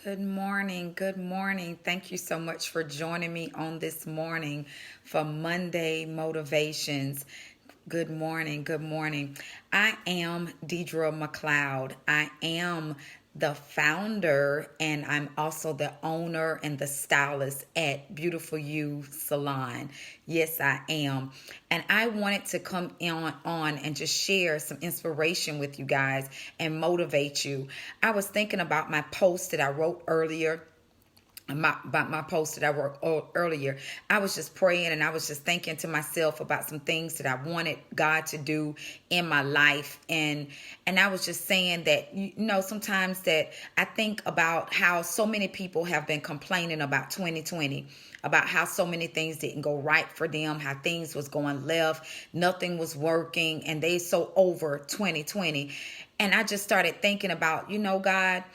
Good morning. Good morning. Thank you so much for joining me on this morning for Monday Motivations. Good morning. Good morning. I am Deidre McLeod. I am the founder and I'm also the owner and the stylist at Beautiful You Salon. Yes, I am. And I wanted to come on and just share some inspiration with you guys and motivate you. I was thinking about my post that I wrote earlier about my post that I wrote earlier. I was just praying and I was just thinking to myself about some things that I wanted God to do in my life, and I was just saying that sometimes that I think about how so many people have been complaining about 2020, about how so many things didn't go right for them, how things was going left, nothing was working, and they so over 2020. And I just started thinking about, God,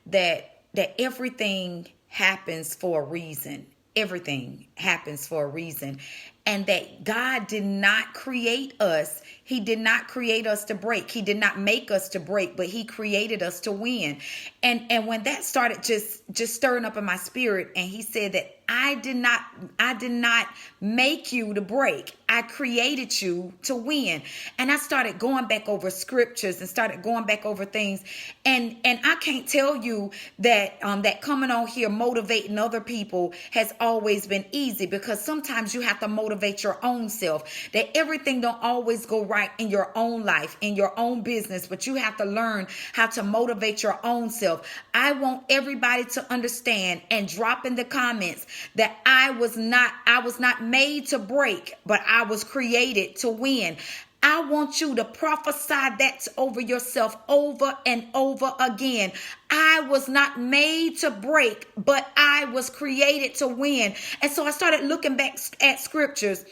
that everything happens for a reason. Everything happens for a reason. And that God did not create us. He did not create us to break. He did not make us to break, but he created us to win. And when that started just stirring up in my spirit, and he said that I did not make you to break. I created you to win. And I started going back over scriptures and started going back over things. And I can't tell you that that coming on here motivating other people has always been easy, because sometimes you have to motivate your own self. That everything don't always go right in your own life, in your own business, but you have to learn how to motivate your own self. I want everybody to understand and drop in the comments that I was not made to break, but I was created to win. I want you to prophesy that over yourself over and over again. I was not made to break, but I was created to win. And so I started looking back at scriptures.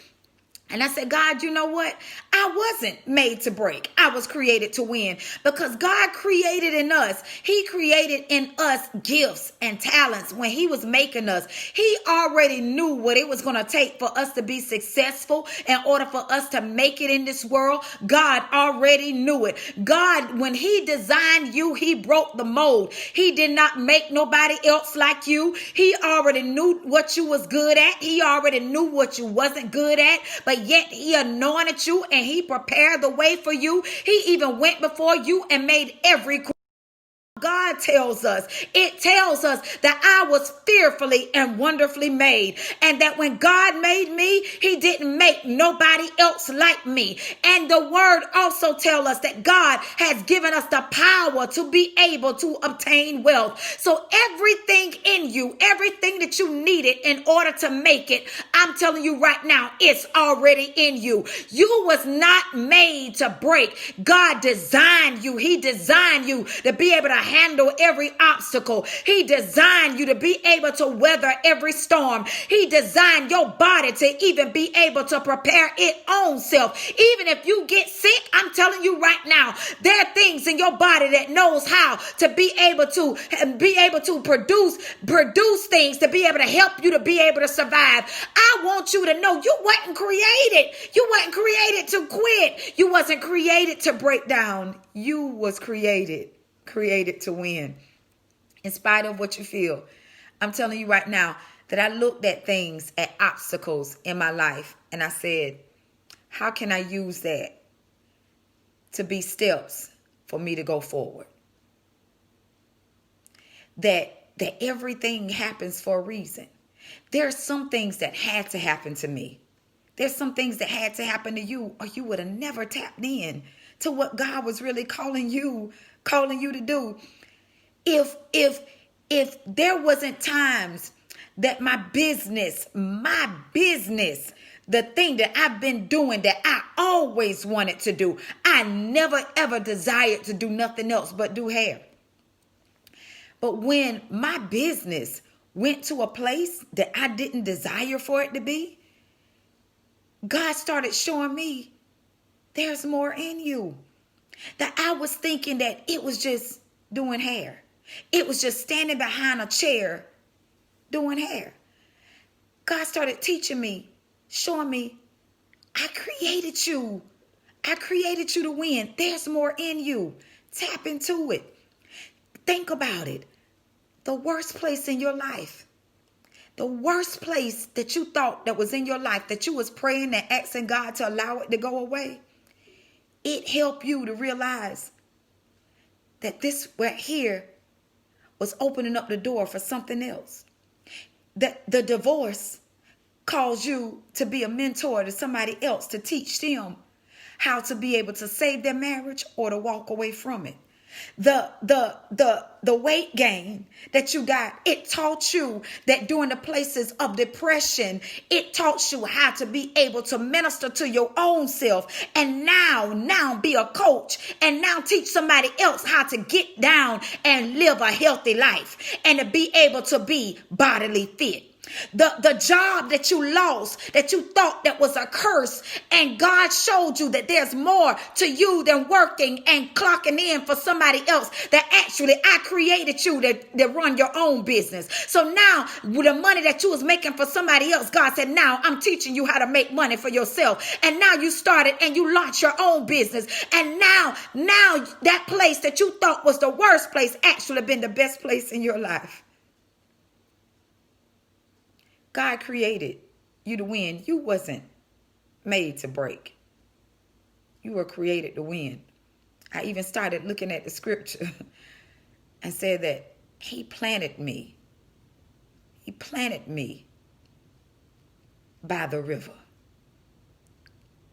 And I said, God, you know what? I wasn't made to break. I was created to win, because God created in us. He created in us gifts and talents when he was making us. He already knew what it was going to take for us to be successful in order for us to make it in this world. God already knew it. God, when he designed you, he broke the mold. He did not make nobody else like you. He already knew what you was good at. He already knew what you wasn't good at. But yet he anointed you and he prepared the way for you. He even went before you and made every God tells us, it tells us that I was fearfully and wonderfully made, and that when God made me, he didn't make nobody else like me. And the word also tells us that God has given us the power to be able to obtain wealth. So everything in you, everything that you needed in order to make it, I'm telling you right now, it's already in you. You was not made to break. God designed you. He designed you to be able to handle every obstacle. He designed you to be able to weather every storm. He designed your body to even be able to prepare its own self. Even if you get sick, I'm telling you right now, there are things in your body that knows how to be able to produce things to be able to help you to be able to survive. I want you to know you wasn't created. You wasn't created to quit. You wasn't created to break down. You was created to win. In spite of what you feel, I'm telling you right now that I looked at things, at obstacles in my life, and I said, how can I use that to be steps for me to go forward? That everything happens for a reason. There are some things that had to happen to me. There's some things that had to happen to you, or you would have never tapped in to what God was really calling you to do. If there wasn't times that my business, the thing that I've been doing that I always wanted to do, I never ever desired to do nothing else but do hair. But when my business went to a place that I didn't desire for it to be, God started showing me there's more in you. That I was thinking that it was just doing hair. It was just standing behind a chair doing hair. God started teaching me, showing me, I created you. I created you to win. There's more in you. Tap into it. Think about it. the worst place in your life, the worst place that you thought that was in your life, that you was praying and asking God to allow it to go away, it helped you to realize that this right here was opening up the door for something else. That the divorce caused you to be a mentor to somebody else, to teach them how to be able to save their marriage or to walk away from it. The weight gain that you got, it taught you that during the places of depression, it taught you how to be able to minister to your own self, and now be a coach, and now teach somebody else how to get down and live a healthy life and to be able to be bodily fit. The job that you lost, that you thought that was a curse, and God showed you that there's more to you than working and clocking in for somebody else, that actually I created you to run your own business. So now with the money that you was making for somebody else, God said, now I'm teaching you how to make money for yourself. And now you started and you launched your own business. And now that place that you thought was the worst place actually been the best place in your life. God created you to win. You wasn't made to break. You were created to win. I even started looking at the scripture and said that he planted me. He planted me by the river.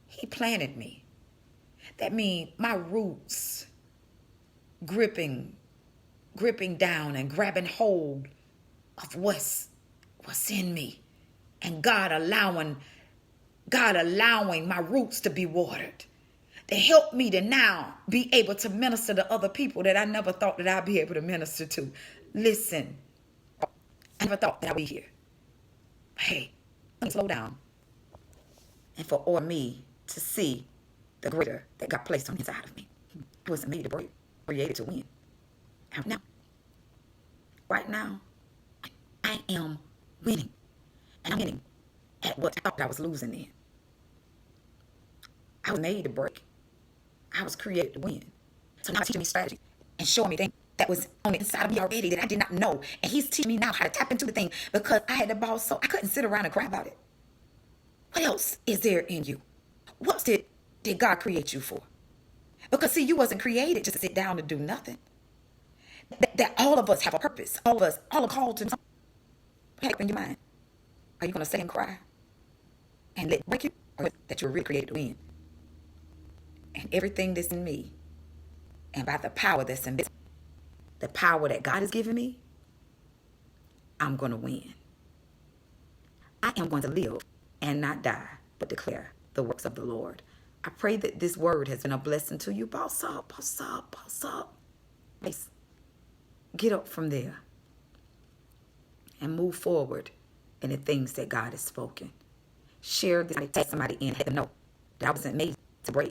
He planted me. That means my roots gripping down and grabbing hold of what's in me, and God allowing my roots to be watered, to help me to now be able to minister to other people that I never thought that I'd be able to minister to. Listen, I never thought that I'd be here. Hey, let me slow down and for me to see the greater that God placed on the inside of me. It wasn't made to break, created to win. Now, right now, I am winning. And I'm winning at what I thought I was losing in. I was made to break. I was created to win. So now he's teaching me strategy and showing me things that was on the inside of me already that I did not know. And he's teaching me now how to tap into the thing, because I had the ball, so I couldn't sit around and cry about it. What else is there in you? What did God create you for? Because see, you wasn't created just to sit down and do nothing. That all of us have a purpose. All are called to something. What in your mind? Are you going to sit and cry and let it break you? Or that you're really created to win? And everything that's in me, and by the power that's in me, the power that God has given me, I'm going to win. I am going to live and not die, but declare the works of the Lord. I pray that this word has been a blessing to you. Boss up, boss up, boss up. Get up from there and move forward in the things that God has spoken. Share this, tag somebody in, let them know that I wasn't made to break.